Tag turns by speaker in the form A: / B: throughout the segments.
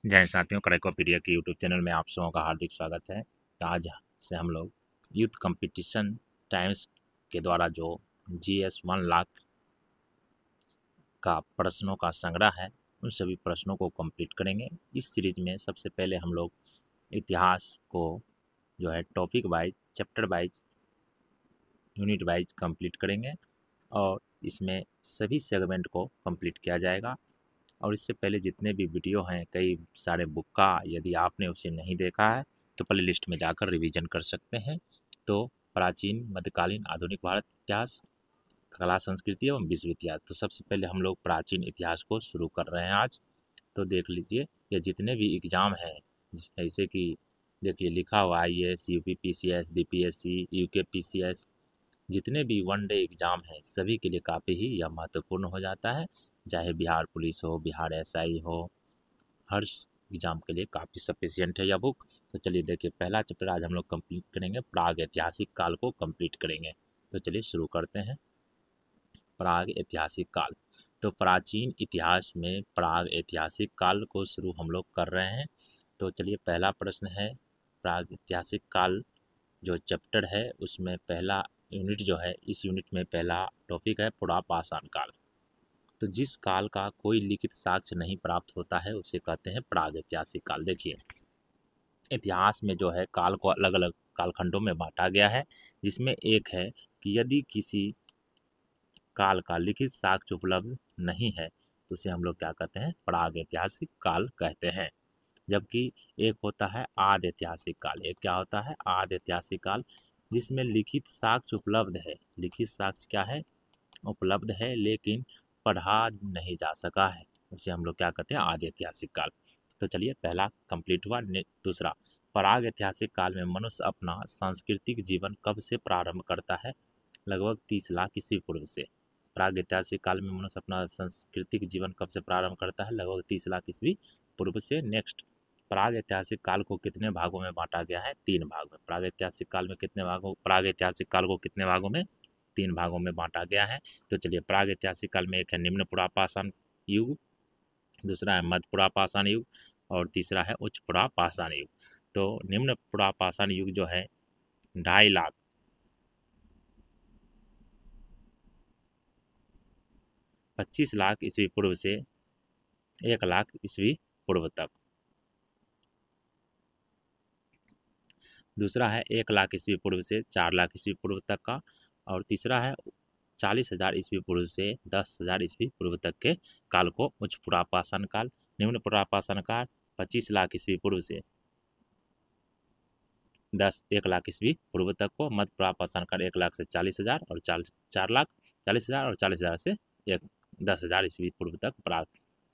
A: जय साथियों, क्राइकोपीडिया के यूट्यूब चैनल में आप सबों का हार्दिक स्वागत है। आज से हम लोग यूथ कंपटीशन टाइम्स के द्वारा जो GS 1 लाख का प्रश्नों का संग्रह है, उन सभी प्रश्नों को कंप्लीट करेंगे। इस सीरीज में सबसे पहले हम लोग इतिहास को जो है topic wise, chapter wise, unit wise complete करेंगे और इसमें सभी सेगमेंट को कंप्लीट किया जाएगा। और इससे पहले जितने भी वीडियो हैं, कई सारे बुक का, यदि आपने उसे नहीं देखा है तो प्ले लिस्ट में जाकर रिवीजन कर सकते हैं। तो प्राचीन, मध्यकालीन, आधुनिक भारत इतिहास, कला संस्कृति एवं विश्व इतिहास। तो सबसे पहले हम लोग प्राचीन इतिहास को शुरू कर रहे हैं आज। तो देख लीजिए, ये जितने भी एग्ज़ाम हैं, जैसे कि देखिए लिखा हुआ IAS, UP PCS, BPSC, UK PCS, जितने भी वन डे एग्ज़ाम हैं सभी के लिए काफ़ी ही यह महत्वपूर्ण हो जाता है। चाहे बिहार पुलिस हो, बिहार SI हो, हर एग्ज़ाम के लिए काफ़ी सफिशियंट है यह बुक। तो चलिए देखिए, पहला चैप्टर आज हम लोग कंप्लीट करेंगे, प्राग ऐतिहासिक काल को कंप्लीट करेंगे। तो चलिए शुरू करते हैं। प्राग ऐतिहासिक काल। तो प्राचीन इतिहास में प्राग ऐतिहासिक काल को शुरू हम लोग कर रहे हैं। तो चलिए पहला प्रश्न है, प्राग ऐतिहासिक काल जो चैप्टर है उसमें पहला यूनिट जो है, इस यूनिट में पहला टॉपिक है पुरापाषाण काल। तो जिस काल का कोई लिखित साक्ष्य नहीं प्राप्त होता है उसे कहते हैं प्राग ऐतिहासिक काल। देखिए, इतिहास में जो है काल को अलग अलग कालखंडों में बांटा गया है, जिसमें एक है कि यदि किसी काल का लिखित साक्ष्य उपलब्ध नहीं है तो उसे हम लोग क्या कहते हैं, प्राग ऐतिहासिक काल कहते हैं। जबकि एक होता है आदि ऐतिहासिक काल। एक क्या होता है, आदि ऐतिहासिक काल, जिसमें लिखित साक्ष्य उपलब्ध है। लिखित साक्ष्य क्या है, उपलब्ध है, लेकिन पढ़ा नहीं जा सका है, उसे हम लोग क्या कहते हैं, आदि ऐतिहासिक काल। तो चलिए पहला कंप्लीट हुआ। दूसरा, प्राग ऐतिहासिक काल में मनुष्य अपना सांस्कृतिक जीवन कब से प्रारंभ करता है? लगभग 30 लाख ईस्वी पूर्व से। प्राग ऐतिहासिक काल में मनुष्य अपना सांस्कृतिक जीवन कब से प्रारंभ करता है? लगभग 30 लाख ईस्वी पूर्व से। नेक्स्ट, प्राग ऐतिहासिक काल को कितने भागों में बांटा गया है? 3 भाग में। प्राग ऐतिहासिक काल में कितने भागों, प्राग ऐतिहासिक काल को कितने भागों में? 3 भागों में बांटा गया है। तो चलिए, प्राग ऐतिहासिक काल में एक है निम्न पुरापाषाण युग, दूसरा है मध्य पुरापाषाण युग और तीसरा है उच्च पुरापाषाण युग। तो निम्न पुरापाषाण युग जो है 2.5 लाख 25 लाख ईस्वी पूर्व से 1 लाख ईस्वी पूर्व तक। दूसरा है 1 लाख ईस्वी पूर्व से 4 लाख ईस्वी पूर्व तक का। और तीसरा है 40,000 ईस्वी पूर्व से 10,000 ईस्वी पूर्व तक के काल को उच्च पुरापाषाण काल। निम्न पुरापाषाण काल 25 लाख ईस्वी पूर्व से 1 लाख ईस्वी पूर्व तक को। मध्य पुरापाषाण काल 1 लाख से 40,000 और 4 लाख 40,000 और 40,000 से 10,000 ईस्वी पूर्व तक प्राग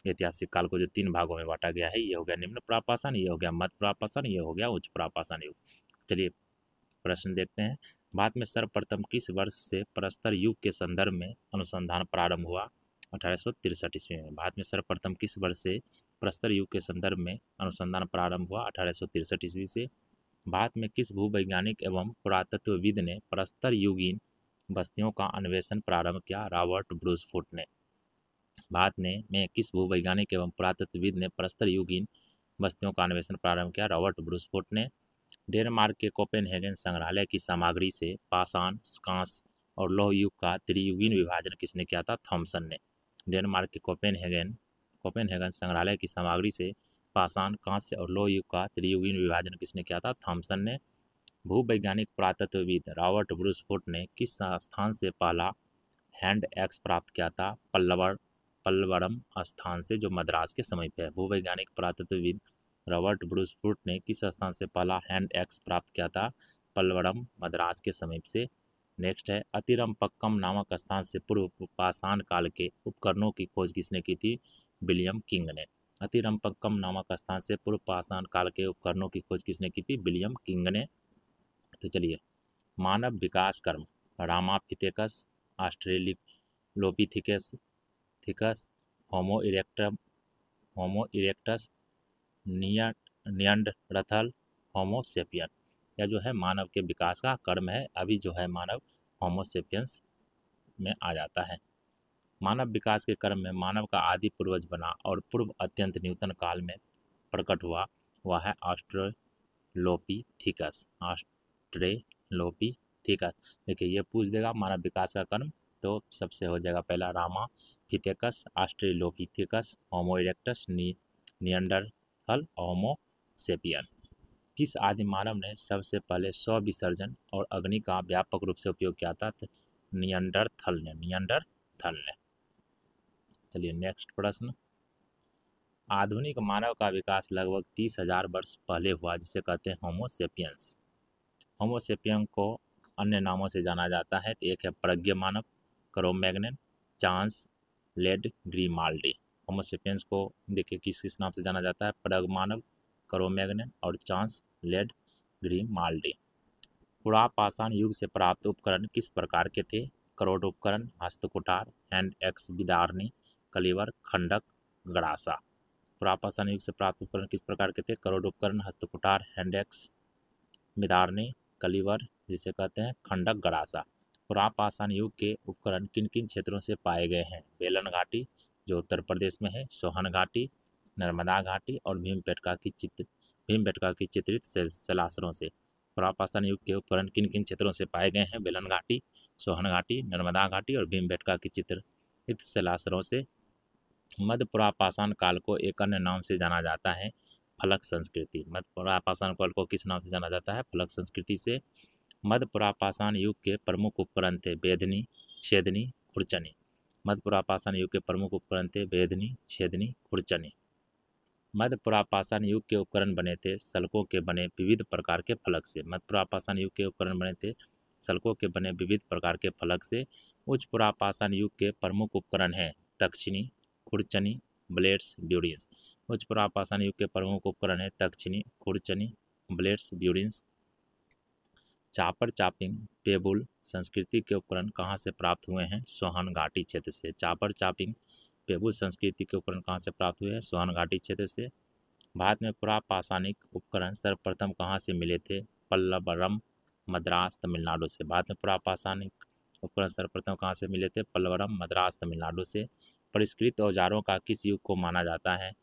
A: ऐतिहासिक काल को जो 3 भागों में बांटा गया है, ये हो गया निम्न पुरापाषाण, ये हो गया मध्य पुरापाषाण, ये हो गया उच्च पुरापाषाण युग। चलिए प्रश्न देखते हैं। भारत में सर्वप्रथम किस वर्ष से प्रस्तर युग के संदर्भ में अनुसंधान प्रारंभ हुआ? 1863 ईस्वी में। भारत में सर्वप्रथम किस वर्ष से प्रस्तर युग के संदर्भ में अनुसंधान प्रारंभ हुआ? 1863 ईस्वी से। भारत में किस भूवैज्ञानिक एवं पुरातत्वविद ने प्रस्तर युगीन बस्तियों का अन्वेषण प्रारंभ किया? रॉबर्ट ब्रूसफुट ने। भारत में किस भूवैज्ञानिक एवं पुरातत्वविद ने प्रस्तर युगीन बस्तियों का अन्वेषण प्रारंभ किया? रॉबर्ट ब्रूसफुट ने। डेनमार्क के कोपेनहेगन संग्रहालय की सामग्री से पाषाण, कांस्य और लौह युग का त्रियुगीन विभाजन किसने किया था? थॉमसन ने। डेनमार्क के कोपेनहेगन संग्रहालय की सामग्री से पाषाण, कांस्य और लौह युग का त्रियुगीन विभाजन किसने किया था? थॉमसन ने। भूवैज्ञानिक पुरातत्वविद रॉबर्ट ब्रूसफुट ने किस स्थान से पहला हैंड एक्स प्राप्त किया था? पल्लवरम स्थान से, जो मद्रास के समीप है। भूवैज्ञानिक पुरातत्वविद रॉबर्ट ब्रूसफुट ने किस स्थान से पहला हैंड एक्स प्राप्त किया था? पल्लवरम, मद्रास के समीप से। नेक्स्ट है, अतिरम्पक्कम नामक स्थान से पूर्व पाषाण काल के उपकरणों की खोज किसने की थी? विलियम किंग ने। अतिरम्पक्कम नामक स्थान से पूर्व पाषाण काल के उपकरणों की खोज किसने की थी? विलियम किंग ने। तो चलिए, मानव विकास कर्म, रामाफिथेकस, ऑस्ट्रेलोपिथेकस, होमो इरेक्टम, होमो इरेक्टस, नियंडरथल, होमो सेपियन। यह जो है मानव के विकास का कर्म है। अभी जो है मानव होमो सेपियंस में आ जाता है। मानव विकास के क्रम में मानव का आदि पूर्वज बना और पूर्व अत्यंत न्यूनतम काल में प्रकट हुआ वह है ऑस्ट्रेलोपिथिकस। ऑस्ट्रेलोपिथिकस, देखिए ये पूछ देगा मानव विकास का क्रम, तो सबसे हो जाएगा पहला रामाफिथेकस, ऑस्ट्रेलोपिथिकस, होमो इरेक्टस, नियंडरथल, होमो सेपियन। किस आदि मानव ने सबसे पहले स्व विसर्जन और अग्नि का व्यापक रूप से उपयोग किया था? नियंडरथल ने। चलिए नेक्स्ट प्रश्न। आधुनिक मानव का विकास लगभग 30,000 वर्ष पहले हुआ, जिसे कहते हैं होमो सेपियंस। होमो सेपियन को अन्य नामों से जाना जाता है। एक है प्रज्ञ मानव, क्रो-मैग्नन, चार्ल्स लेड-ग्रिमाल्डी। होमो सेपियंस को देखिए किस किस नाम से जाना जाता है? प्रज्ञ मानव, क्रो-मैग्नन और चार्ल्स लेड-ग्रिमाल्डी। पुरापाषाण युग से प्राप्त उपकरण किस प्रकार के थे? करोड़ उपकरण, हस्तकुठार, हैंड एक्स, विदारणी, कलीवर, खंडक, गड़ासा। पुरापाषाण युग से प्राप्त उपकरण किस प्रकार के थे? करोड़ उपकरण, हस्तकुठार, हैंड एक्स, विदारणी, कलीवर जिसे कहते हैं, खंडक, गड़ासा। पुरापाषाण युग के उपकरण किन किन क्षेत्रों से पाए गए हैं? बेलन घाटी जो उत्तर प्रदेश में है, सोहन घाटी, नर्मदा घाटी और भीमबेटका की चित्रित शैलाश्रों से। पुरापाषाण युग के उपकरण किन किन क्षेत्रों से पाए गए हैं? बेलन घाटी, सोहन घाटी, नर्मदा घाटी और भीमबेटका की चित्रित शैलाश्रों से। मध्य पुरापाषाण काल को एक अन्य नाम से जाना जाता है, फलक संस्कृति। मध्य पुरापाषाण काल को किस नाम से जाना जाता है? फलक संस्कृति से। मध्य पुरापाषाण युग के प्रमुख उपकरण थे बेधनी, छेदनी, खुरचनी। मध्य पुरापाषाण युग के प्रमुख उपकरण थे बेधनी, छेदनी, खुरचनी। मध्य पुरापाषाण युग के उपकरण बने थे सल्कों के बने विविध प्रकार के फलक से। मध्य पुरापाषाण युग के उपकरण बने थे सल्कों के बने विविध प्रकार के फलक से। उच्च पुरापाषाण युग के प्रमुख उपकरण हैं तक्षिणी, खुरचनी, ब्लेड्स, ब्यूडिन्स। उच्च पुरापाषाण युग के प्रमुख उपकरण हैं तक्षिणी, खुरचनी, ब्लेड्स, ब्यूडिन्स। चापर चापिंग पेबुल संस्कृति के उपकरण कहाँ से प्राप्त हुए हैं? सोहन घाटी क्षेत्र से। चापर चापिंग पेबुल संस्कृति के उपकरण कहाँ से प्राप्त हुए हैं? सोहन घाटी क्षेत्र से। भारत में पुरापाषाणिक उपकरण सर्वप्रथम कहाँ से मिले थे? पल्लवरम, मद्रास, तमिलनाडु से। भारत में पुरापाषाणिक उपकरण सर्वप्रथम कहाँ से मिले थे? पल्लवरम, मद्रास, तमिलनाडु से। परिष्कृत औजारों का किस युग को माना जाता है?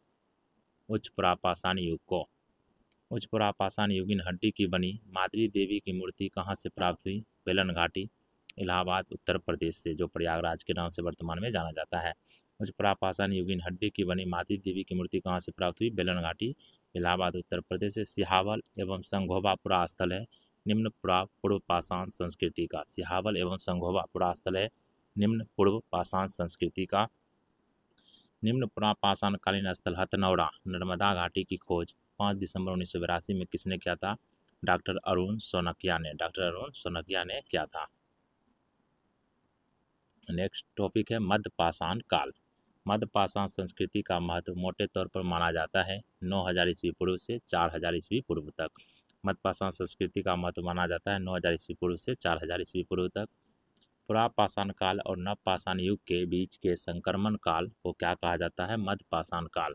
A: उच्च पुरापाषाण युग को। उच्च पुरापाषाण युगीन हड्डी की बनी माद्री देवी की मूर्ति कहाँ से प्राप्त हुई? बेलन घाटी, इलाहाबाद, उत्तर प्रदेश से, जो प्रयागराज के नाम से वर्तमान में जाना जाता है। उच्च पुरापाषाण युगीन हड्डी की बनी माद्री देवी की मूर्ति कहाँ से प्राप्त हुई? बेलन घाटी, इलाहाबाद, उत्तर प्रदेश से। सिहावल एवं संघोबा पुरास्थल है निम्न पूर्व पाषाण संस्कृति का। सिहावल एवं संघोबा पुरास्थल है निम्न पूर्व पाषाण संस्कृति का। निम्न पुरापाषाणकालीन स्थल हथनौरा, नर्मदा घाटी की खोज 5 दिसंबर 1982 में किसने किया था? डॉक्टर अरुण सोनकिया ने। डॉक्टर अरुण सोनकिया ने किया था। नेक्स्ट टॉपिक है मध्य पाषाण काल। मध्य पाषाण संस्कृति का महत्व मोटे तौर पर माना जाता है 9000 ईस्वी पूर्व से 4000 ईस्वी पूर्व तक। मध्य पाषाण संस्कृति का महत्व माना जाता है 9000 ईस्वी पूर्व से 4000 ईस्वी पूर्व तक। पुरापाषाण काल और नवपाषाण युग के बीच के संक्रमण काल को क्या कहा जाता है? मध्य पाषाण काल।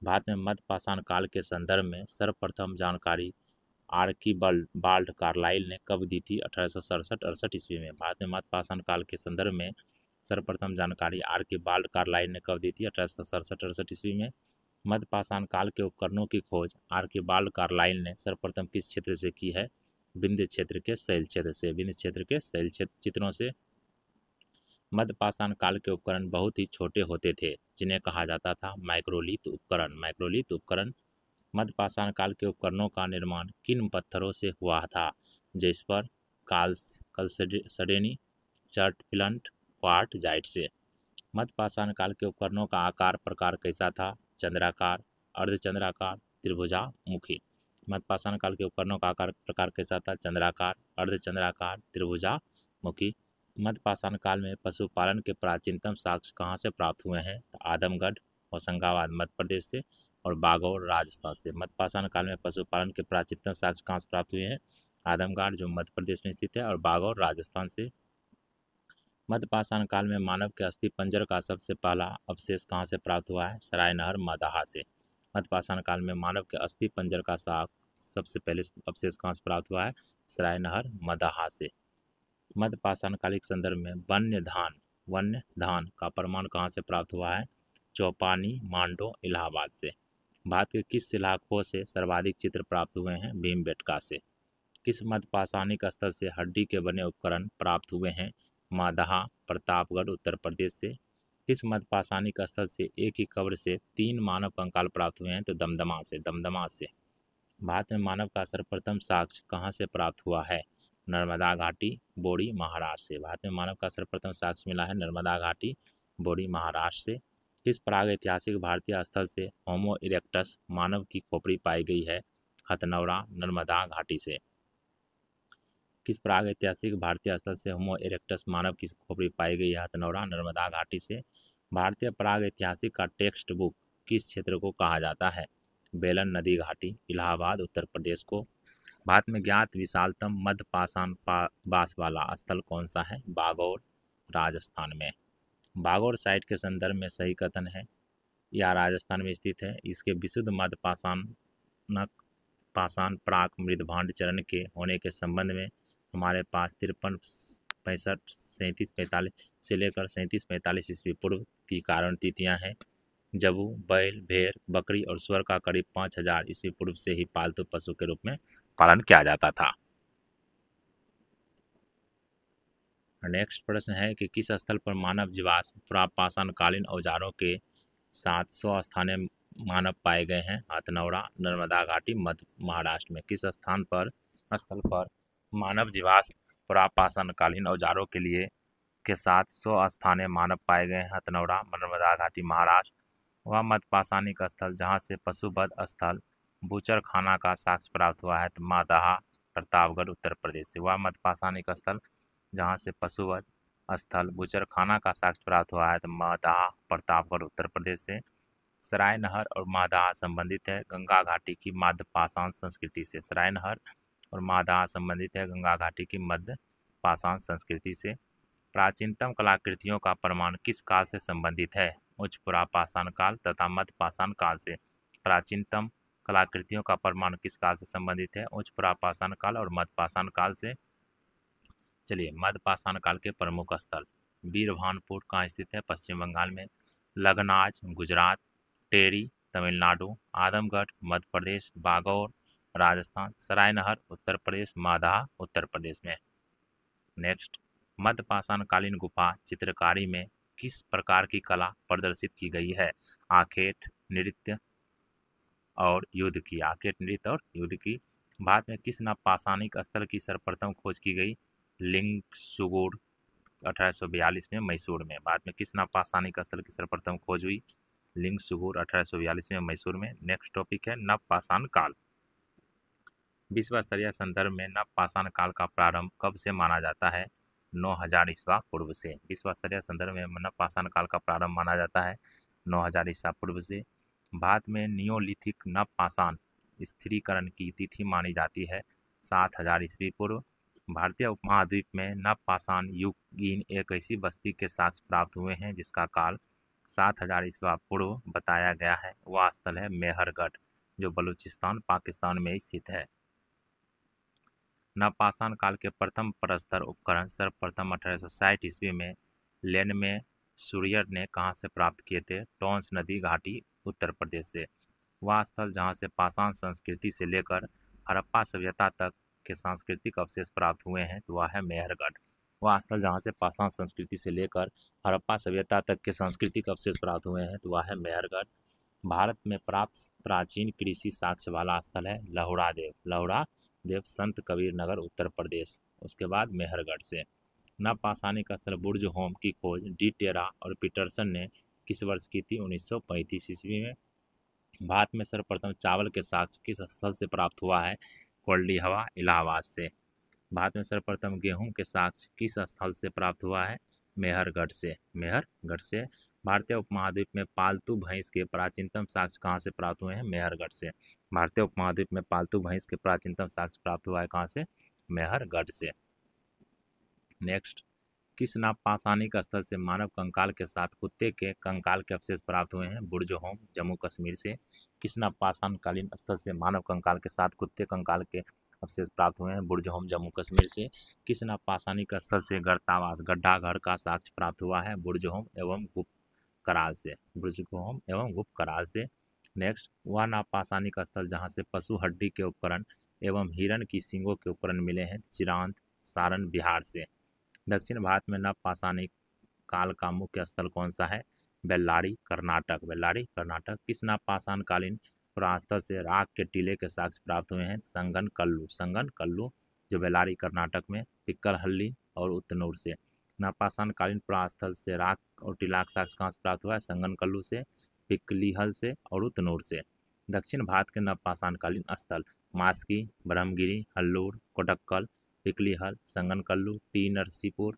A: भारत में मध्य पाषाण काल के संदर्भ में सर्वप्रथम जानकारी आर्कीबाल्ड कार्लाइल ने कब दी थी? 1867-68 ईस्वी में। भारत में मध्य पाषाण काल के संदर्भ में सर्वप्रथम जानकारी आर्कीबाल्ड कार्लाइल ने कब दी थी? 1867-68 ईस्वी में। मध्य पाषाण काल के उपकरणों की खोज आर्कीबाल्ड कार्लाइल ने सर्वप्रथम किस क्षेत्र से की है? विंध्य क्षेत्र के शैल क्षेत्र से। विंध्य क्षेत्र के शैल चित्रों से। मध्य पाषाण काल के उपकरण बहुत ही छोटे होते थे, जिन्हें कहा जाता था माइक्रोलिथ उपकरण। माइक्रोलिथ उपकरण। मध्य पाषाण काल के उपकरणों का निर्माण किन पत्थरों से हुआ था? जेस्पर, कलसडेनी, चर्टफिलंट, क्वार्टजाइट से। मध्य पाषाण काल के उपकरणों का आकार प्रकार कैसा था? चंद्राकार, अर्धचंद्राकार, त्रिभुजामुखी। मध्य पाषाण काल के उपकरणों का आकार प्रकार कैसा था? चंद्राकार, अर्धचंद्राकार, त्रिभुजामुखी। मध्य पाषाण काल में पशुपालन के प्राचीनतम साक्ष्य कहाँ से प्राप्त हुए हैं? आदमगढ़, होशंगाबाद, मध्य प्रदेश से और बागौर, राजस्थान से। मध्य पाषाण काल में पशुपालन के प्राचीनतम साक्ष्य कहाँ से प्राप्त हुए हैं? आदमगढ़ जो मध्य प्रदेश में स्थित है और बागौर, राजस्थान से। मध्य पाषाण काल में मानव के अस्थि पंजर का सबसे पहला अवशेष कहाँ से प्राप्त हुआ है? सरायनहर, मदाहा से। मध्य पाषाण काल में मानव के अस्थि पंजर का सबसे पहले अवशेष कहाँ से प्राप्त हुआ है? सरायनहर, मदाहा से। मध्य पाषाण कालिक संदर्भ में वन्य धान का प्रमाण कहाँ से प्राप्त हुआ है? चौपानी, मांडो, इलाहाबाद से। भारत के किस शिलाखों से सर्वाधिक चित्र प्राप्त हुए हैं? भीमबेटका से। किस मध्यपाषाणिक स्थल से हड्डी के बने उपकरण प्राप्त हुए हैं? मादहा, प्रतापगढ़, उत्तर प्रदेश से। किस मध्यपाषाणिक स्थल से एक ही कब्र से 3 मानव कंकाल प्राप्त हुए हैं? तो दमदमा से। दमदमा से। भारत में मानव का सर्वप्रथम साक्ष्य कहाँ से प्राप्त हुआ है? नर्मदा घाटी, बोरी, महाराष्ट्र से। भारत में मानव का सर्वप्रथम साक्ष्य मिला है नर्मदा घाटी, बोरी, महाराष्ट्र से। किस प्रागैतिहासिक भारतीय स्थल से होमो इरेक्टस मानव की खोपड़ी पाई गई है? हथनौरा, नर्मदा घाटी से। किस प्रागैतिहासिक भारतीय स्थल से होमो इरेक्टस मानव की खोपड़ी पाई गई है? हथनौरा, नर्मदा घाटी से। भारतीय प्रागैतिहासिक का टेक्स्ट बुक किस क्षेत्र को कहा जाता है? बेलन नदी घाटी, इलाहाबाद, उत्तर प्रदेश को। भारत में ज्ञात विशालतम मध्यपाषाण बास वाला स्थल कौन सा है? बागौर, राजस्थान में। बागौर साइट के संदर्भ में सही कथन है, यह राजस्थान में स्थित है। इसके विशुद्ध मध्यपाषाणक पाषाण प्राक मृदभांड चरण के होने के संबंध में हमारे पास 53 65 37 45 से लेकर 37 45 ईस्वी पूर्व की कारण तिथियां हैं। जबू, बैल, भेड़, बकरी और सुअर का करीब 5000 ईस्वी पूर्व से ही पालतू पशु के रूप में पालन किया जाता था। नेक्स्ट प्रश्न है कि किस स्थल पर मानव जीवाश्म प्रापाषाणकालीन औजारों के साथ 100 स्थानीय मानव पाए गए हैं? हथनौरा, नर्मदा घाटी, मध्य महाराष्ट्र में। किस स्थल पर मानव जीवाश्म प्रापाषाणकालीन औजारों के साथ 100 स्थानीय मानव पाए गए हैं? हथनौरा, नर्मदा घाटी, महाराष्ट्र। वह मध्यपाषाणिक स्थल जहाँ से पशुवध स्थल बूचड़खाना का साक्ष्य प्राप्त हुआ है? मादहा, प्रतापगढ़, उत्तर प्रदेश से। वह मध्यपाषाणिक स्थल जहाँ से पशुवध स्थल बूचड़खाना का साक्ष्य प्राप्त हुआ है? मादहा, प्रतापगढ़, उत्तर प्रदेश से। सराय नहर और मादहा संबंधित है गंगा घाटी की मध्यपाषाण संस्कृति से। सराय नहर और मादहा संबंधित है गंगा घाटी की मध्यपाषाण संस्कृति से। प्राचीनतम कलाकृतियों का प्रमाण किस काल से संबंधित है? उच्च पुरापाषाण काल तथा मध्यपाषाण काल से। प्राचीनतम कलाकृतियों का प्रमाण किस काल से संबंधित है? उच्च पुरापाषाण काल और मध्यपाषाण काल से। चलिए, मध्यपाषाण काल के प्रमुख स्थल। वीरभानपुर कहाँ स्थित है? पश्चिम बंगाल में। लगनाज, गुजरात। टेरी, तमिलनाडु। आदमगढ़, मध्य प्रदेश। बागौर, राजस्थान। सरायनहर, उत्तर प्रदेश। मादहा, उत्तर प्रदेश में। नेक्स्ट, मध्यपाषाणकालीन गुफा चित्रकारी में किस प्रकार की कला प्रदर्शित की गई है? आखेट, नृत्य और युद्ध की। आखेट, नृत्य और युद्ध की। भारत में किस नवपाषाणिक स्थल की सर्वप्रथम खोज की गई? लिंगसुगुर, 1842 में, मैसूर में। भारत में किस नवपाषाणिक स्थल की सर्वप्रथम खोज हुई? लिंगसुगुर, 1842 में, मैसूर में। नेक्स्ट टॉपिक है नवपाषाण काल। विश्व स्तरीय संदर्भ में नवपाषाण काल का प्रारंभ कब से माना जाता है? 9000 ईस्वा पूर्व से। विश्व स्तरीय संदर्भ में नवपाषाण काल का प्रारंभ माना जाता है 9000 ईस्वा पूर्व से। भारत में नियोलिथिक नवपाषाण स्थिरीकरण की तिथि मानी जाती है 7000 ईस्वी पूर्व। भारतीय उपमहाद्वीप में नवपाषाण युगीन एक ऐसी बस्ती के साक्ष्य प्राप्त हुए हैं जिसका काल 7000 ईस्वा पूर्व बताया गया है। वह स्थल है मेहरगढ़, जो बलूचिस्तान, पाकिस्तान में स्थित है। नवपाषाण काल के प्रथम परस्तर उपकरण सर्वप्रथम 1860 ईस्वी में लेन में सूर्यर ने कहाँ से प्राप्त किए थे? टोंस नदी घाटी, उत्तर प्रदेश से। वह स्थल जहाँ से पाषाण संस्कृति से लेकर हड़प्पा सभ्यता तक के सांस्कृतिक अवशेष प्राप्त हुए हैं तो वह है मेहरगढ़। वह स्थल जहाँ से पाषाण संस्कृति से लेकर हड़प्पा सभ्यता तक के सांस्कृतिक अवशेष प्राप्त हुए हैं तो वह है मेहरगढ़। भारत में प्राप्त प्राचीन कृषि साक्ष्य वाला स्थल है लहुड़ा देव, संत कबीर नगर, उत्तर प्रदेश। उसके बाद मेहरगढ़ से। नवपाषाणिक स्थल बुर्ज होम की खोज डी टेरा और पीटरसन ने किस वर्ष की थी? 1935 ईस्वी में। भारत में सर्वप्रथम चावल के साक्ष्य किस स्थल से प्राप्त हुआ है? कोल्डी हवा, इलाहाबाद से। भारत में सर्वप्रथम गेहूं के साक्ष्य किस स्थल से प्राप्त हुआ है? मेहरगढ़ से। मेहरगढ़ से। भारतीय उपमहाद्वीप में पालतू भैंस के प्राचीनतम साक्ष्य कहाँ से प्राप्त हुए हैं? मेहरगढ़ से। भारतीय उपमहाद्वीप में पालतू भैंस के प्राचीनतम साक्ष्य प्राप्त हुआ है कहाँ से? मेहरगढ़ से। नेक्स्ट, किस नवपाषाणिक स्थल से मानव कंकाल के साथ कुत्ते के कंकाल के अवशेष प्राप्त हुए हैं? बुर्ज होम, जम्मू कश्मीर से। किस नवपाषाणकालीन स्थल से मानव कंकाल के साथ कुत्ते कंकाल के अवशेष प्राप्त हुए हैं? बुर्ज होम, जम्मू कश्मीर से। किस नवपाषाणिक स्थल से गर्तावास गड्ढा घर का साक्ष्य प्राप्त हुआ है? बुर्ज होम एवं गुप्त कराल से। बुर्ज होम एवं गुप्त कराल से। नेक्स्ट, वह नवपाषाणिक स्थल जहाँ से पशु हड्डी के उपकरण एवं हिरण की सींगों के उपकरण मिले हैं, चिरांद, सारण, बिहार से। दक्षिण भारत में नवपाषाणिक काल का मुख्य स्थल कौन सा है? बेल्लारी, कर्नाटक। बेल्लारी, कर्नाटक। किस नवपाषाण कालीन पुरास्थल से राख के टीले के साक्ष्य प्राप्त हुए हैं? संगन कल्लू। संगन कल्लू जो बेल्लारी कर्नाटक में, पिक्करहल्ली और उतनूर से। नवपाषाण कालीन पुरास्थल से राख और टीला का साक्ष्य कहाँ से प्राप्त हुआ है? संगन कल्लू से, पिक्कलीहल से और उतनूर से। दक्षिण भारत के नवपाषाण कालीन स्थल: मास्की, ब्रह्मगिरी, हल्लूर, कोडक्कल, पिक्कलीहल, संगनकल्लू, टी नरसीपुर,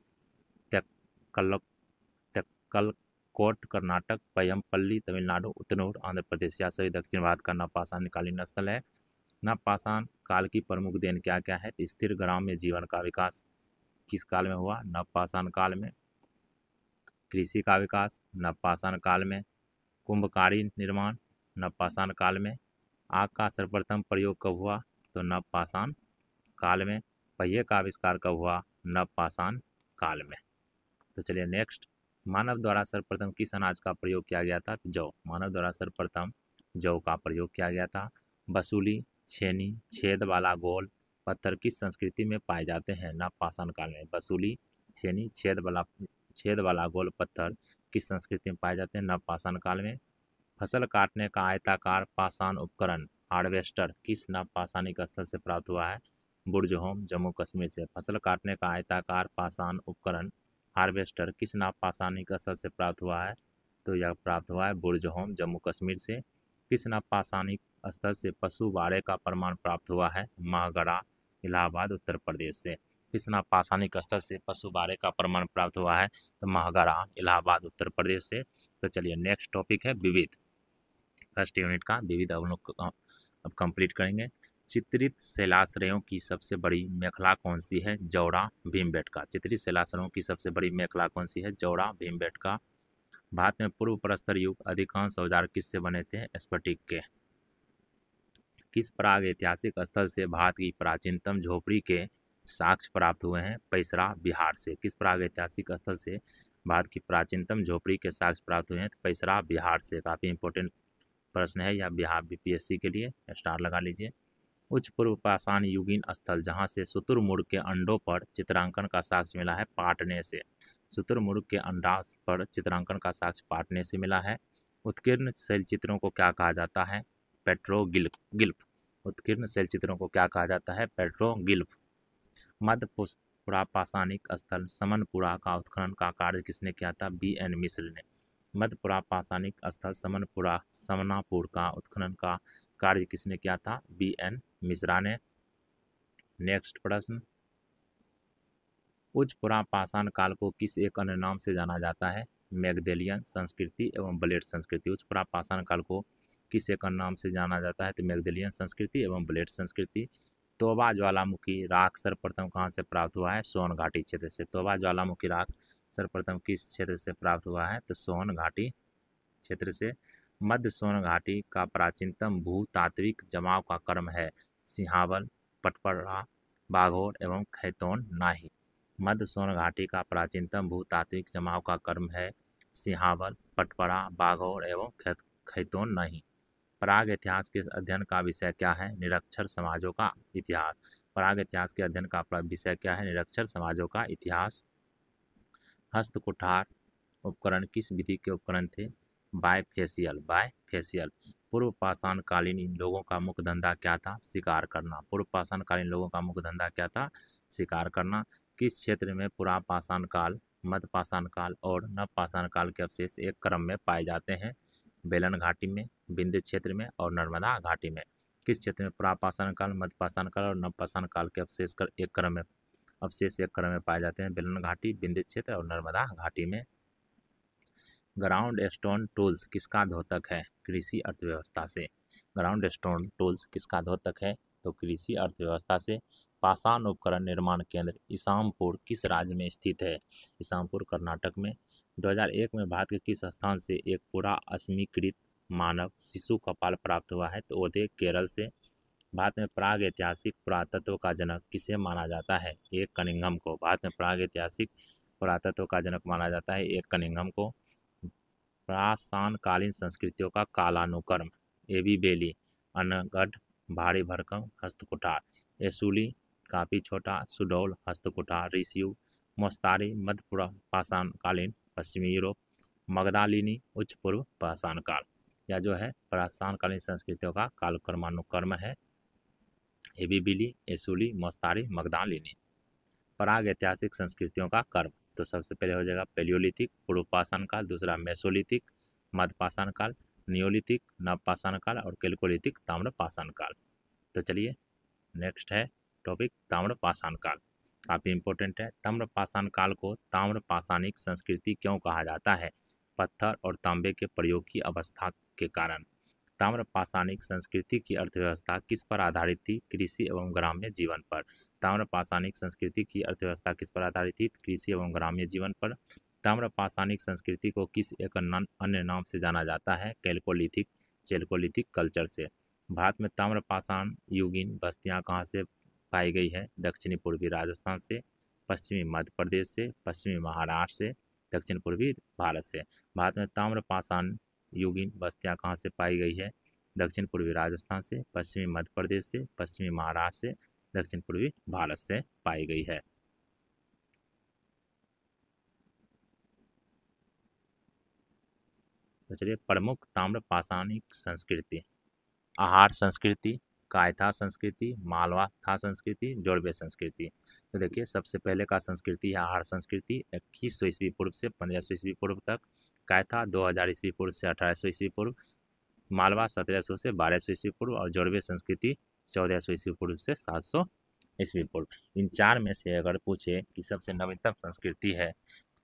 A: तेक्कलकोट कर्नाटक, पय्यमपल्ली तमिलनाडु, उतनूर आंध्र प्रदेश। यह सभी दक्षिण भारत का नवपाषाण कालीन स्थल है। नवपाषाण काल की प्रमुख देन क्या क्या है? स्थिर ग्राम्य जीवन का विकास किस काल में हुआ? नवपाषाण काल में। कृषि का विकास नवपाषाण काल में। कुंभकारी निर्माण नवपाषाण काल में। आग का सर्वप्रथम प्रयोग कब हुआ? तो नवपाषाण काल में। पहिए का आविष्कार कब हुआ? नवपाषाण काल में। तो चलिए नेक्स्ट, मानव द्वारा सर्वप्रथम किस अनाज का प्रयोग किया गया था? जौ। मानव द्वारा सर्वप्रथम जौ का प्रयोग किया गया था। बसूली, छेनी, छेद वाला गोल पत्थर किस संस्कृति में पाए जाते हैं? नवपाषाण काल में। बसूली, छेनी, छेद वाला गोल पत्थर किस संस्कृति में पाए जाते हैं? नवपाषाण काल में। फसल काटने का आयताकार पाषाण उपकरण हार्वेस्टर किस नवपाषाणिक स्थल से प्राप्त हुआ है? बुर्जहोम, जम्मू कश्मीर से। फसल काटने का आयताकार पाषाण उपकरण हार्वेस्टर किस नवपाषाणिक स्थल से प्राप्त हुआ है? तो यह प्राप्त हुआ है बुर्जहोम, जम्मू कश्मीर से। किस नवपाषाणिक स्थल से पशु बाड़े का प्रमाण प्राप्त हुआ है? महगड़ा, इलाहाबाद, उत्तर प्रदेश से। किस नवपाषाणिक स्थल से पशु बाड़े का प्रमाण प्राप्त हुआ है? तो महगड़ा, इलाहाबाद, उत्तर प्रदेश से। तो चलिए नेक्स्ट टॉपिक है विविध। फर्स्ट यूनिट का विविध हम लोग अब कंप्लीट करेंगे। चित्रित शैलाश्रयों की सबसे बड़ी मेखला कौन सी है? जौड़ा, भीमबेटका। चित्रित शैलाश्रयों की सबसे बड़ी मेखला कौन सी है? जौड़ा, भीमबेटका। भारत में पूर्व प्रस्तर युग अधिकांश औजार किससे बने थे? स्फटिक के। किस प्राग ऐतिहासिक स्थल से भारत की प्राचीनतम झोपड़ी के साक्ष्य प्राप्त हुए हैं? पैसरा, बिहार से। किस प्राग ऐतिहासिक स्थल से भारत की प्राचीनतम झोपड़ी के साक्ष्य प्राप्त हुए हैं? तो पैसरा, बिहार से। काफ़ी इंपॉर्टेंट प्रश्न है या बिहार बीपीएससी के लिए, स्टार लगा लीजिए। उच्च पूर्व पाषाण युगीन स्थल जहाँ से शुतुरमुर्ग के अंडों पर चित्रांकन का साक्ष्य मिला है? पाटने से। शुतुरमुर्ग के अंडा पर चित्रांकन का साक्ष्य पाटने से मिला है। उत्कीर्ण शैलचित्रों को क्या कहा जाता है? पेट्रोगिल्फ। उत्कीर्ण शैलचित्रों को क्या कहा जाता है? पेट्रोगिल्फ। मध्य पुरापाषाणिक स्थल समनपुरा का उत्खनन का कार्य किसने किया था? BN मिश्र ने। मध्य पुरापाषाणिक स्थल समनापुर का उत्खनन का कार्य किसने किया था? BN मिश्रा ने। नेक्स्ट प्रश्न, उच्च पुरापाषाण काल को किस एक अन्य नाम से जाना जाता है? मैगदेलियन संस्कृति एवं ब्लेड संस्कृति। उच्च पुरापाषाण काल को किस एक अन्य नाम से जाना जाता है? तो मैगदेलियन संस्कृति एवं ब्लेड संस्कृति। तोबा ज्वालामुखी राख सर्वप्रथम कहाँ से प्राप्त हुआ है? सोन घाटी क्षेत्र से। तोबा ज्वालामुखी राख सर्वप्रथम किस क्षेत्र से प्राप्त हुआ है? तो सोन घाटी क्षेत्र से। मध्य सोन घाटी का प्राचीनतम भूतात्विक जमाव का क्रम है? सिंहावल, पटपड़ा, बाघोर एवं खैतौन नाही। मध्य सोन घाटी का प्राचीनतम भूतात्विक जमाव का क्रम है? सिंहावल, पटपड़ा, बाघोर एवं खैतौन नाही। प्राग इतिहास के अध्ययन का विषय क्या है? निरक्षर समाजों का इतिहास। प्राग इतिहास के अध्ययन का विषय क्या है? निरक्षर समाजों का इतिहास। हस्त कुठार उपकरण किस विधि के उपकरण थे? बायफेशियल। बायफेशियल। पूर्व पाषाण कालीन लोगों का मुख्य धंधा क्या था? शिकार करना। पूर्व पाषाण कालीन लोगों का मुख्य धंधा क्या था? शिकार करना। किस क्षेत्र में पुरापाषाण काल, मध्य पाषाण काल और नवपाषाण काल के अवशेष एक क्रम में पाए जाते हैं? बेलन घाटी में, विंध्य क्षेत्र में और नर्मदा घाटी में। किस क्षेत्र में पुरापाषाण काल, मध्य पाषाण काल और नवपाषाण काल के अवशेष एक क्रम में पाए जाते हैं? बेलन घाटी, विंध्य क्षेत्र और नर्मदा घाटी में। ग्राउंड स्टोन टूल्स किसका द्योतक है? कृषि अर्थव्यवस्था से। ग्राउंड स्टोन टूल्स किसका द्योतक है? तो कृषि अर्थव्यवस्था से। पाषाण उपकरण निर्माण केंद्र इसामपुर किस राज्य में स्थित है? इसामपुर कर्नाटक में। 2001 में भारत के किस स्थान से एक पूरा अस्मीकृत मानव शिशु कपाल प्राप्त हुआ है? तो ओदे, केरल से। भारत में प्राग ऐतिहासिक पुरातत्व का जनक किसे माना जाता है? एक कनिंघम को। भारत में प्राग ऐतिहासिक पुरातत्व का जनक माना जाता है एक कनिंघम को। पाषाणकालीन संस्कृतियों का कालानुक्रम एबी बेली, अनगढ़ भारी भरकम हस्तकुठार, एसूली काफ़ी छोटा, सुडौल हस्तकुठार, रिस्यू मोस्तारी मध्य पाषाणकालीन पश्चिमी यूरोप, मगधालिनी उच्च पूर्व पाषाण काल। या जो है पाषाणकालीन संस्कृतियों का कालक्रमानुक्रम है। एबीबिली, एसूली, मोस्तारी, मगधालिनी। पराग ऐतिहासिक संस्कृतियों का कर्म, तो सबसे पहले हो जाएगा पेलियोलिथिक पूर्व पाषाण काल, दूसरा मेसोलिथिक मध्य पाषाण काल, नियोलिथिक नव पाषाण काल और कैल्कोलिथिक ताम्र पाषाण काल। तो चलिए नेक्स्ट है टॉपिक ताम्र पाषाण काल, काफ़ी इंपॉर्टेंट है। ताम्र पाषाण काल को ताम्र पाषाणिक संस्कृति क्यों कहा जाता है? पत्थर और तांबे के प्रयोग की अवस्था के कारण। ताम्र पाषाणिक संस्कृति की अर्थव्यवस्था किस पर आधारित थी? कृषि एवं ग्राम्य जीवन पर। ताम्र पाषाणिक संस्कृति की अर्थव्यवस्था किस पर आधारित थी? कृषि एवं ग्राम्य जीवन पर। ताम्र पाषाणिक संस्कृति को किस एक अन्य नाम से जाना जाता है? चेल्कोलिथिक कल्चर से। भारत में ताम्र पाषाण युगीन बस्तियां कहाँ से पाई गई है? दक्षिणी पूर्वी राजस्थान से, पश्चिमी मध्य प्रदेश से, पश्चिमी महाराष्ट्र से, दक्षिण पूर्वी भारत से। भारत में ताम्र पाषाण युगीन बस्तियां कहाँ से पाई गई है? दक्षिण पूर्वी राजस्थान से, पश्चिमी मध्य प्रदेश से, पश्चिमी महाराष्ट्र से, दक्षिण पूर्वी भारत से पाई गई है। तो चलिए प्रमुख ताम्र पाषाणिक संस्कृति। आहार संस्कृति, कायथा संस्कृति, मालवा संस्कृति, जोड़वे संस्कृति। तो देखिए सबसे पहले का संस्कृति है आहार संस्कृति 2100 ईस्वी पूर्व से 1500 ईस्वी पूर्व तक, कायथा 2000 ईस्वी पूर्व से 1800 ईस्वी पूर्व, मालवा 1700 से 1200 ईस्वी पूर्व और जोड़वे संस्कृति 1400 ईस्वी पूर्व से 700 ईस्वी पूर्व। इन चार में से अगर पूछे कि सबसे नवीनतम संस्कृति है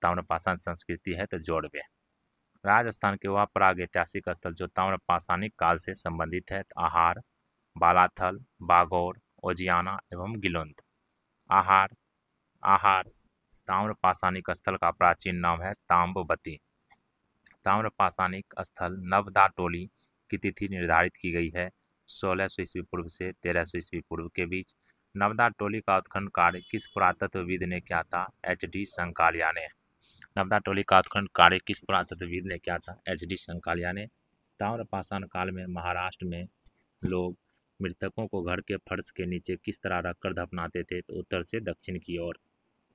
A: ताम्रपाषाण संस्कृति है तो जोड़वे। राजस्थान के वह प्राग ऐतिहासिक स्थल जो ताम्रपाषाणिक काल से संबंधित है, आहार, बालाथल, बागौर, ओजियाना एवं गिलोंद। आहार आहार ताम्रपाषाणिक स्थल का प्राचीन नाम है ताम्बवती। ताम्रपाषाणिक स्थल नवदा टोली की तिथि निर्धारित की गई है 1600 ईस्वी पूर्व से 1300 ईस्वी पूर्व के बीच। नवदा टोली का उत्खनन कार्य किस पुरातत्वविद ने किया था? एच.डी. संकालिया ने। नवदा टोली का उत्खनन कार्य किस पुरातत्वविद ने किया था? एच.डी. संकालिया ने। ताम्रपाषाण काल में महाराष्ट्र में लोग मृतकों को घर के फर्श के नीचे किस तरह रखकर दफनाते थे? तो उत्तर से दक्षिण की ओर।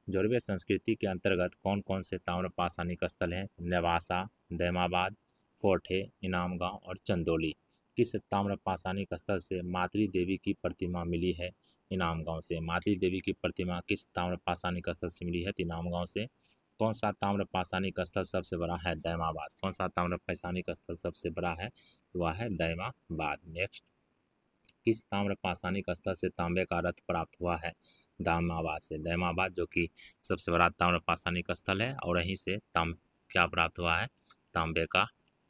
A: जोड़वे संस्कृति के अंतर्गत कौन कौन से ताम्रपाषाणिक स्थल हैं? नेवासा, दैमाबाद, कोठे, इनाम गांव और चंदौली। किस ताम्रपाषाणिक स्थल से मातृ देवी की प्रतिमा मिली है? इनाम गांव से। मातृ देवी की प्रतिमा किस ताम्रपाषाणिक स्थल से मिली है? तो इनाम गांव से। कौन सा ताम्रपाषाणिक स्थल सबसे बड़ा है? दैमाबाद। कौन सा ताम्रपाषाणिक स्थल सबसे बड़ा है? तो वह है दैमाबाद। नेक्स्ट, किस ताम्रपाषाणिक स्थल से तांबे का रथ प्राप्त हुआ है? दैमाबाद से। दैमाबाद जो कि सबसे बड़ा ताम्रपाषाणिक स्थल है और यहीं से क्या प्राप्त हुआ है? तांबे का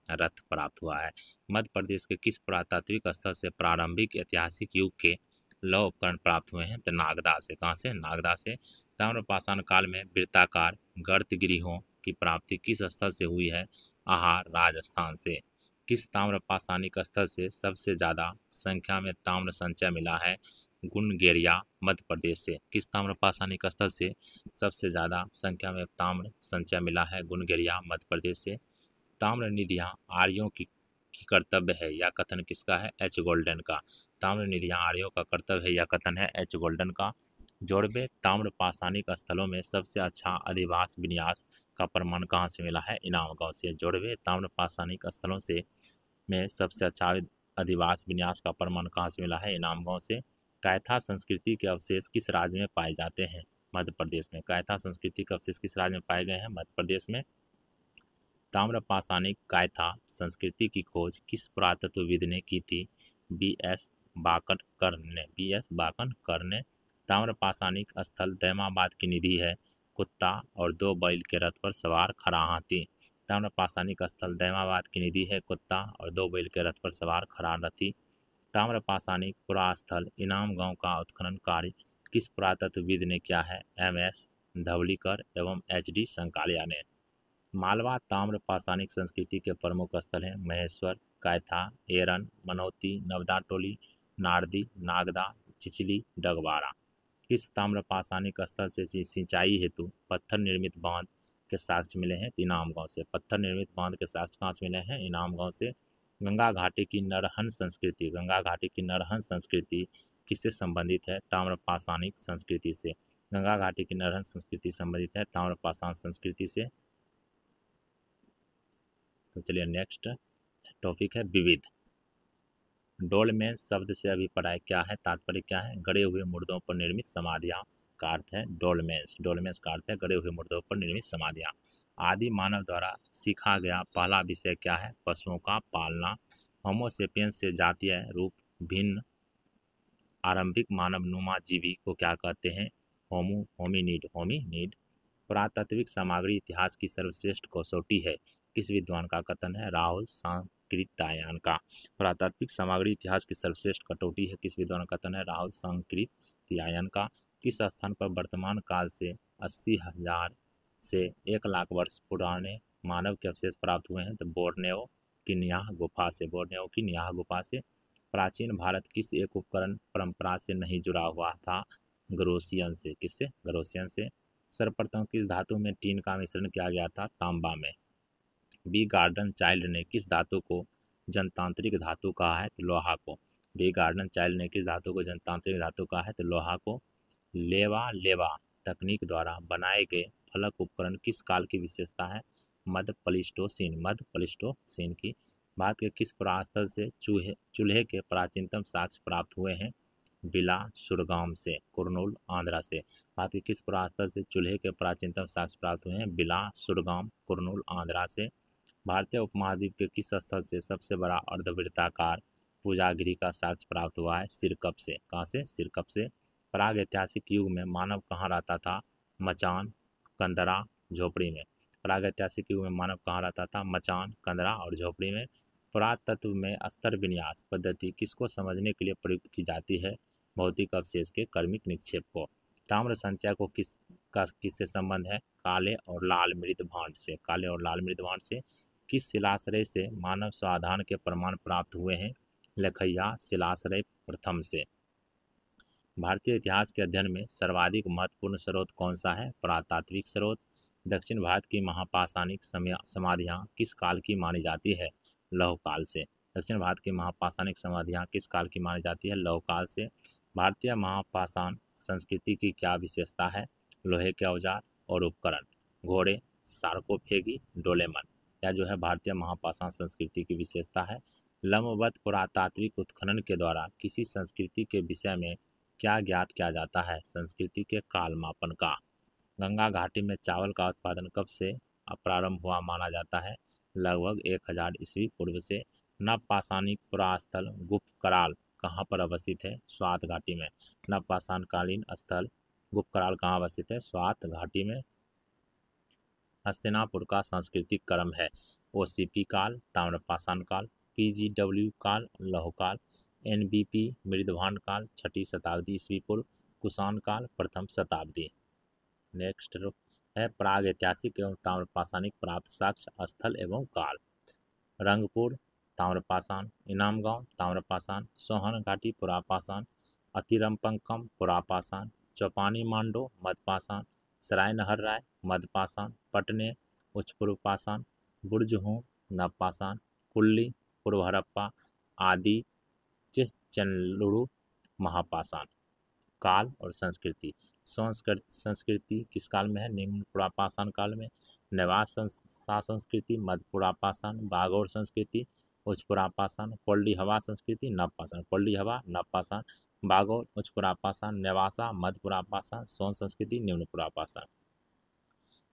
A: रथ प्राप्त हुआ है। मध्य प्रदेश के किस पुरातात्विक स्थल से प्रारंभिक ऐतिहासिक युग के लौह उपकरण प्राप्त हुए हैं? तो नागदा से। कहाँ से? नागदा से। ताम्रपाषाण काल में वृत्ताकार गर्त गृहों की प्राप्ति किस स्थल से हुई है? आहार, राजस्थान से। किस ताम्रपाषाणिक स्थल से सबसे ज़्यादा संख्या में ताम्र संचय मिला है? गुनगेरिया, मध्य प्रदेश से। किस ताम्रपाषाणिक स्थल से सबसे ज़्यादा संख्या में ताम्र संचय मिला है? गुनगेरिया, मध्य प्रदेश से। ताम्र निधियाँ आर्यों की कर्तव्य है या कथन किसका है? एच गोल्डन का। ताम्र निधियाँ आर्यों का कर्तव्य है या कथन है? एच गोल्डन का। जोड़वे ताम्रपाषाणिक स्थलों में सबसे अच्छा अधिवास विन्यास का प्रमाण कहाँ से मिला है? इनाम गांव से। जोड़वे ताम्रपाषाणिक स्थलों से में सबसे अच्छा अधिवास विन्यास का प्रमाण कहाँ से मिला है? इनाम गांव से। कायथा संस्कृति के अवशेष किस राज्य में पाए जाते हैं? मध्य प्रदेश में। कायथा संस्कृति के अवशेष किस राज्य में पाए गए हैं? मध्य प्रदेश में। ताम्रपाषाणिक कायथा संस्कृति की खोज किस पुरातत्वविद ने की थी? बी.एस. बाकनकर ने। ताम्रपाषाणिक स्थल दैमाबाद की निधि है कुत्ता और दो बैल के रथ पर सवार खड़ा हाथी। ताम्रपाषाणिक स्थल दैमाबाद की निधि है कुत्ता और दो बैल के रथ पर सवार खड़ा हाथी। ताम्रपाषाणिक पुरास्थल इनाम गांव का उत्खनन कार्य किस पुरातत्वविद ने किया है? एम.एस. धवलीकर एवं एच.डी. संकालिया ने। मालवा ताम्रपाषाणिक संस्कृति के प्रमुख स्थल हैं महेश्वर, कायथा, एरन, मनौती, नवदा टोली, नारदी, नागदा, चिचली, डगवारा। किस ताम्रपाषाणिक स्थल से सिंचाई हेतु पत्थर निर्मित बांध के साक्ष्य मिले हैं? इनाम गांव से। पत्थर निर्मित बांध के साक्ष्य कहाँ से मिले हैं? इनाम गांव से। गंगा घाटी की नरहन संस्कृति, गंगा घाटी की नरहन संस्कृति किससे संबंधित है? ताम्रपाषाणिक संस्कृति से। गंगा घाटी की नरहन संस्कृति संबंधित है ताम्रपाषाण संस्कृति से। तो चलिए नेक्स्ट टॉपिक है विविध। डोलमेंस शब्द से अभी पढ़ा है, क्या है, तात्पर्य क्या है? गड़े हुए मुर्दों पर निर्मित समाधियाँ का अर्थ है डोलमेंस। डोलमेंस का अर्थ है गड़े हुए मुर्दों पर निर्मित समाधियाँ। आदि मानव द्वारा सीखा गया पहला विषय क्या है? पशुओं का पालना। होमोसेपियंस से जातीय रूप भिन्न आरंभिक मानव नुमा जीवी को क्या कहते हैं? होमिनीड। पुरातात्विक सामग्री इतिहास की सर्वश्रेष्ठ कसौटी है, किस विद्वान का कथन है? राहुल सांकृत्यायन का। पुरातात्विक सामग्री इतिहास की सर्वश्रेष्ठ कटौती है, किस विद्वान का कथन है? राहुल सांकृत्यायन का। किस स्थान पर वर्तमान काल से 80,000 से 1,00,000 वर्ष पुराने मानव के अवशेष प्राप्त हुए हैं? तो बोर्नियो की नियाह गुफा से। बोर्नियो की नियाह गुफा से। प्राचीन भारत किस एक उपकरण परंपरा से नहीं जुड़ा हुआ था? ग्रोसियन से। किससे? ग्रोसियन से। सर्वप्रथम किस धातु में टीन का मिश्रण किया गया था? तांबा में। बी गार्डन चाइल्ड ने किस धातु को जनतांत्रिक धातु कहा है? तो लोहा को। बी गार्डन चाइल्ड ने किस धातु को जनतांत्रिक धातु कहा है? तो लोहा को। लेवा तकनीक द्वारा बनाए गए फलक उपकरण किस काल की विशेषता है? मध्य प्लीस्टोसीन की। भारत के किस पुरास्थल से चूल्हे के प्राचीनतम साक्ष्य प्राप्त हुए हैं? बिलासुरगाम से, कुरनूल, आंध्रा से। भारत के किस पुरास्थल से चूल्हे के प्राचीनतम साक्ष्य प्राप्त हुए हैं? बिलासुरगाम, कुरनूल, आंध्रा से। भारतीय उपमहाद्वीप के किस स्थल से सबसे बड़ा अर्धवृत्ताकार पूजागृह का साक्ष्य प्राप्त हुआ है? सिरकप से। कहाँ से? सिरकप से। प्राग ऐतिहासिक युग में मानव कहाँ रहता था? मचान, कंदरा, झोपड़ी में। प्राग ऐतिहासिक युग में मानव कहाँ रहता था? मचान, कंदरा और झोपड़ी में। पुरातत्व में स्तर विन्यास पद्धति किसको समझने के लिए प्रयुक्त की जाती है? भौतिक अवशेष के कर्मिक निक्षेप को। ताम्र संचय को किससे संबंध है? काले और लाल मृत भांड से। काले और लाल मृत भांड से। किस शिलाश्रय से मानव स्वाधान के प्रमाण प्राप्त हुए हैं? लखैया शिलाश्रय प्रथम से। भारतीय इतिहास के अध्ययन में सर्वाधिक महत्वपूर्ण स्रोत कौन सा है? पुरातात्विक स्रोत। दक्षिण भारत की महापाषाणिक समाधियाँ किस काल की मानी जाती है? लौह काल से। दक्षिण भारत की महापाषाणिक समाधियाँ किस काल की मानी जाती है? लौह काल से। भारतीय महापाषाण संस्कृति की क्या विशेषता है? लोहे के औजार और उपकरण, घोड़े, सार्कोफेगी, डोलेमन। यह जो है भारतीय महापाषाण संस्कृति की विशेषता है। लंबवत पुरातात्विक उत्खनन के द्वारा किसी संस्कृति के विषय में क्या ज्ञात किया जाता है? संस्कृति के काल मापन का। गंगा घाटी में चावल का उत्पादन कब से प्रारंभ हुआ माना जाता है? लगभग 1000 ईस्वी पूर्व से। नवपाषाणिक पुरास्थल गुप्त कराल कहाँ पर अवस्थित है? स्वात घाटी में। नवपाषाणकालीन स्थल गुप्त कराल कहाँ अवस्थित है? स्वात घाटी में। हस्तिनापुर का सांस्कृतिक क्रम है ओसीपी काल, ताम्रपाषाण काल, पीजीडब्ल्यू काल, लौह काल, एनबीपी मृदभांड काल, 6ठी शताब्दी ईस्वी पूर्व, कुषाण काल, प्रथम शताब्दी। नेक्स्ट है प्राग ऐतिहासिक एवं ताम्रपाषाणिक प्राप्त साक्ष्य स्थल एवं काल। रंगपुर ताम्रपाषाण, इनामगांव ताम्रपाषाण, सोहन घाटी पुरापाषाण, अतिरमपंकम पुरापाषाण, चौपानी मांडो मध्यपाषाण, सराय नहर राय मध्यपाषाण, पटने उच्च पूर्वपाषाण, बुर्जहूँ नवपाषाण, कुल्ली पूर्व हड़प्पा, आदि चेंचलुरु महापाषाण। काल और संस्कृति। संस्कृति किस काल में है? निम्न पुरापाषाण काल में। नेवास संस्कृति मध्य पुरापाषाण, बागौर संस्कृति उच्च पुरापाषाण, कोल्डी हवा संस्कृति नवपाषाण। कोल्डी हवा नवपाषाण, बागौर उच्च पुरापाषाण, नेवासा मध्य पुरापाषाण, सोन संस्कृति निम्न पुरापाषाण।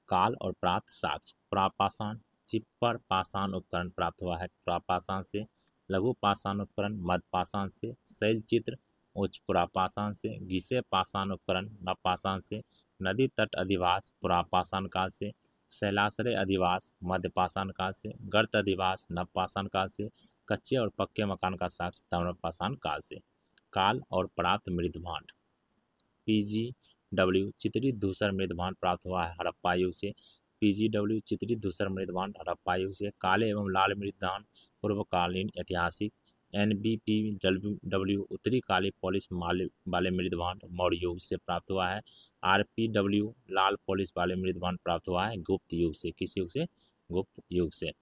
A: काल और प्राप्त साक्ष्य। पुरापाषाण चिप्पर पाषाण उपकरण प्राप्त हुआ है पुरापाषाण से। लघु पाषाण उपकरण मध्यपाषाण से। शैल चित्र उच्च पुरापाषाण से। घिसे पाषाण उपकरण नवपाषाण से। नदी तट अधिवास पुरापाषाण काल से। शैलाश्रय अधिवास मध्यपाषाण काल से। गर्त अधिवास नवपाषाण काल से। कच्चे और पक्के मकान का साक्ष्य ताम्रपाषाण काल से। काल और प्राप्त मृदभांड। पीजीडब्ल्यू चित्रित धूसर मृदभांड प्राप्त हुआ है हड़प्पा युग से। पीजीडब्ल्यू चित्रित धूसर मृदभांड हड़प्पा युग से। काले एवं लाल मृदभांड पूर्वकालीन ऐतिहासिक। एनबीपीडब्ल्यू उत्तरी काली पॉलिश वाले मृदभांड मौर्य युग से प्राप्त हुआ है। आरपीडब्ल्यू लाल पॉलिश वाले मृदभांड प्राप्त हुआ है गुप्त युग से। किस युग से? गुप्त युग से।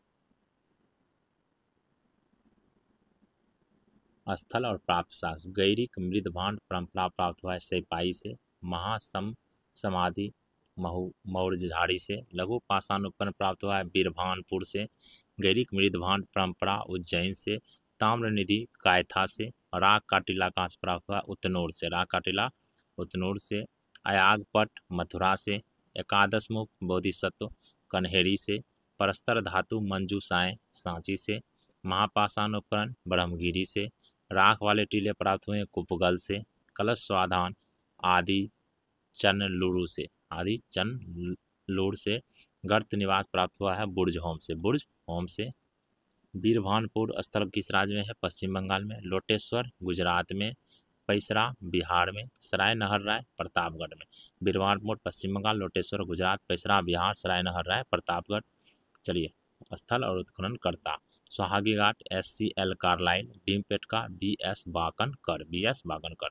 A: स्थल और प्राप्त साक्ष्य। गैरिक मृदभांड परंपरा प्राप्त हुआ है सेपाई से, महासम समाधि मौर्यझाड़ी से। लघु पाषाण उपकरण प्राप्त हुआ है बीरभानपुर से। गैरिक मृदभांड परंपरा उज्जैन से। ताम्रनिधि कायथा से। राग का टीला कहाँ से प्राप्त हुआ? उतनूर से। राग का टीला उतनूर से। अयागपट मथुरा से। एकादश मुख बोधिसत्व कन्हेरी से। परस्तर धातु मंजूसाएँ सांची से। महापाषाण उपकरण ब्रह्मगिरी से। राख वाले टीले प्राप्त हुए कुपगल से। कलश स्वाधान आदि चनलुरु से। आदि चनलुर से। गर्त निवास प्राप्त हुआ है बुर्ज होम से। बुर्ज होम से। बीरभानपुर स्थल किस राज्य में है? पश्चिम बंगाल में। लोटेश्वर गुजरात में। पैसरा बिहार में। सराय नहर राय प्रतापगढ़ में। बीरभानपुर पश्चिम बंगाल, लोटेश्वर गुजरात, पैसरा बिहार, सराय नहर राय प्रतापगढ़। चलिए, स्थल और उत्खनन करता सुहागी घाट SCL कार्लाइल, भीमपेटका BS बाकनकर।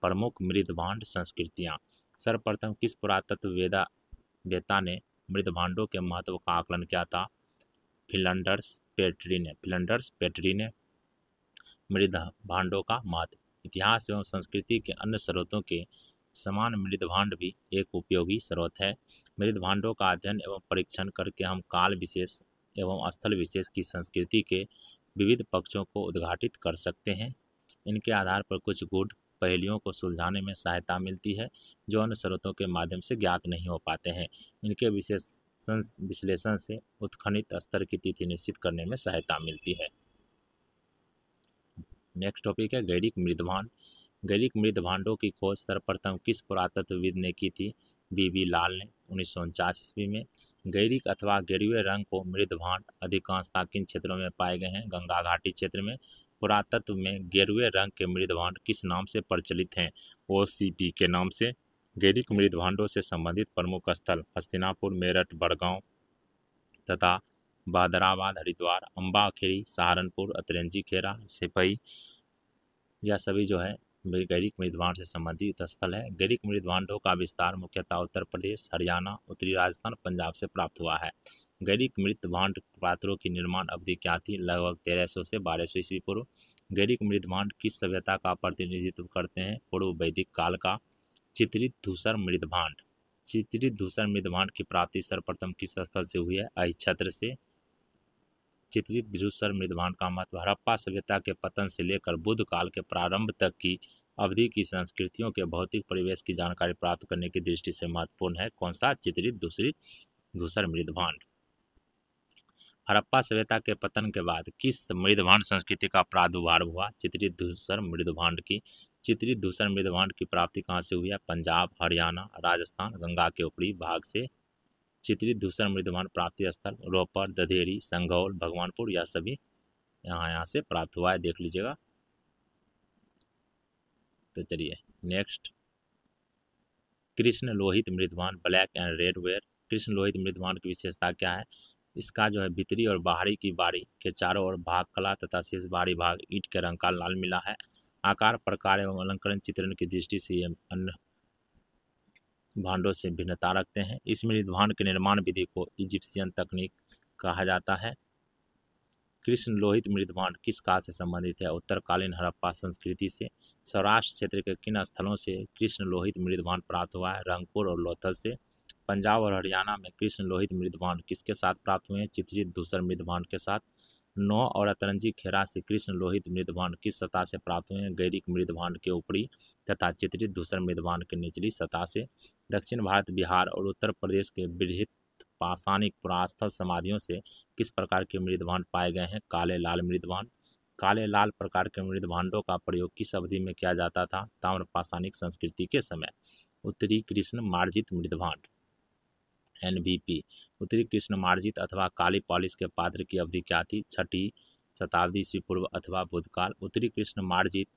A: प्रमुख मृदभांड संस्कृतियाँ। सर्वप्रथम किस पुरातत्व वेता ने मृदभांडों के महत्व का आकलन किया था? फिलंडर्स पेट्री ने मृदभांडों का महत्व। इतिहास एवं संस्कृति के अन्य स्रोतों के समान मृदभांड भी एक उपयोगी स्रोत है। मृदभांडों का अध्ययन एवं परीक्षण करके हम काल विशेष एवं स्थल विशेष की संस्कृति के विविध पक्षों को उद्घाटित कर सकते हैं। इनके आधार पर कुछ गूढ़ पहेलियों को सुलझाने में सहायता मिलती है जो अन्य स्रोतों के माध्यम से ज्ञात नहीं हो पाते हैं। इनके विश्लेषण से उत्खनित स्तर की तिथि निश्चित करने में सहायता मिलती है। नेक्स्ट टॉपिक है गैरिक मृदभांड। गैरिक मृदभांडों की खोज सर्वप्रथम किस पुरातत्वविद ने की थी? BB लाल ने 1949 ईस्वी में। गैरिक अथवा गेरुए रंग को मृदभांड अधिकांशतः किन क्षेत्रों में पाए गए हैं? गंगा घाटी क्षेत्र में। पुरातत्व में गेरुए रंग के मृदभांड किस नाम से प्रचलित हैं? OCP के नाम से। गैरिक मृदभांडों से संबंधित प्रमुख स्थल हस्तिनापुर, मेरठ, बड़गांव तथा बहादुराबाद, हरिद्वार, अम्बाखेड़ी, सहारनपुर, अतरंजी खेरा, सिपई, यह सभी जो है गैरिक मृदभांड से संबंधित स्थल है। गैरिक मृदभांडों का विस्तार मुख्यतः उत्तर प्रदेश, हरियाणा, उत्तरी राजस्थान, पंजाब से प्राप्त हुआ है। गैरिक मृदभांड पात्रों की निर्माण अवधि क्या थी? लगभग 1300 से 1200 ईस्वी पूर्व। गैरिक मृदभांड किस सभ्यता का प्रतिनिधित्व करते हैं? पूर्व वैदिक काल का। चित्रित धूसर मृदभांड। चित्रित धूसर मृदभांड की प्राप्ति सर्वप्रथम किस स्थल से हुई है? अहिच्छत्र से। चित्रित धूसर मृदभांड का महत्व। हड़प्पा सभ्यता के पतन से लेकर बुद्ध काल के प्रारंभ तक की अवधि की संस्कृतियों के भौतिक परिवेश की जानकारी प्राप्त करने की दृष्टि से महत्वपूर्ण है। कौन सा? चित्रित धूसर मृदभांड। हड़प्पा सभ्यता के पतन के बाद किस मृदभांड संस्कृति का प्रादुर्भाव हुआ? चित्रित धूसर मृदभांड की। चित्रित धूसर मृदभांड की प्राप्ति कहाँ से हुई है? पंजाब, हरियाणा, राजस्थान, गंगा के ऊपरी भाग से। चित्रित धूसर मृदभांड प्राप्ति स्थल रोपड़, दधेरी, संघौल, भगवानपुर, यह सभी यहाँ से प्राप्त हुआ है, देख लीजिएगा। तो चलिए नेक्स्ट, कृष्ण लोहित मृदभांड ब्लैक एंड रेड वेयर। कृष्ण लोहित मृदभांड की विशेषता क्या है? इसका जो है भीतरी और बाहरी की बारी के चारों ओर भाग कला तथा शेष बाहरी भाग ईंट के रंग का लाल मिला है। आकार, प्रकार एवं अलंकरण चित्रण की दृष्टि से ये अन्य भांडों से भिन्नता रखते हैं। इस मृदभांड के निर्माण विधि को इजिप्शियन तकनीक कहा जाता है। कृष्ण लोहित मृदभांड किस काल से संबंधित है? उत्तरकालीन हड़प्पा संस्कृति से। सौराष्ट्र क्षेत्र के किन स्थलों से कृष्ण लोहित मृदभांड प्राप्त हुआ है? रंगपुर और लोथल से। पंजाब और हरियाणा में कृष्ण लोहित मृदभांड किसके साथ प्राप्त हुए हैं? चित्रित धूसर मृदभांड के साथ। नौ और अतरंजी खेरा से कृष्ण लोहित मृदभांड किस सतह से प्राप्त हुए हैं? गैरिक मृदभांड के ऊपरी तथा चित्रित धूसर मृदभांड के निचली सतह से। दक्षिण भारत, बिहार और उत्तर प्रदेश के बृहत पाषाणिक पुरास्थल समाधियों से किस प्रकार के मृदभांड पाए गए हैं? काले लाल मृदभांड। काले लाल प्रकार के मृदभांडों का प्रयोग किस अवधि में किया जाता था? ताम्र पाषाणिक संस्कृति के समय। उत्तरी कृष्ण मार्जित मृदभांड NBP। उत्तरी कृष्ण मार्जित अथवा काली पॉलिश के पात्र की अवधि क्या थी? 6ठी शताब्दी ईस्वी पूर्व अथवा बुद्धकाल। उत्तरी कृष्ण मार्जित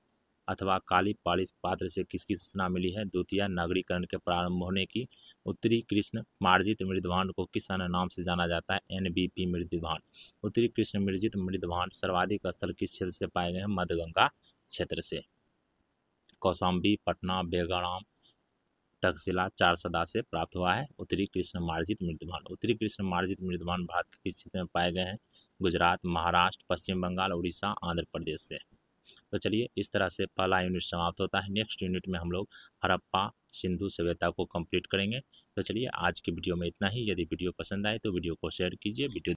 A: अथवा काली पॉलिश पात्र से किसकी सूचना मिली है? द्वितीय नगरीकरण के प्रारंभ होने की। उत्तरी कृष्ण मार्जित मृदभांड को किस अन्य नाम से जाना जाता है? NBP मृदभांड। उत्तरी कृष्ण मार्जित मृदभांड सर्वाधिक स्थल किस क्षेत्र से पाए गए हैं? मध्यगंगा क्षेत्र से। कौशाम्बी, पटना, बेगाम, तक्षशिला, चारसदा से प्राप्त हुआ है उत्तरी कृष्ण मार्जित मृदभांड। उत्तरी कृष्ण मार्जित मृदभांड भारत के किस क्षेत्र में पाए गए हैं? गुजरात, महाराष्ट्र, पश्चिम बंगाल, उड़ीसा, आंध्र प्रदेश से। तो चलिए इस तरह से पहला यूनिट समाप्त होता है। नेक्स्ट यूनिट में हम लोग हड़प्पा सिंधु सभ्यता को कंप्लीट करेंगे। तो चलिए आज की वीडियो में इतना ही। यदि वीडियो पसंद आए तो वीडियो को शेयर कीजिए। वीडियो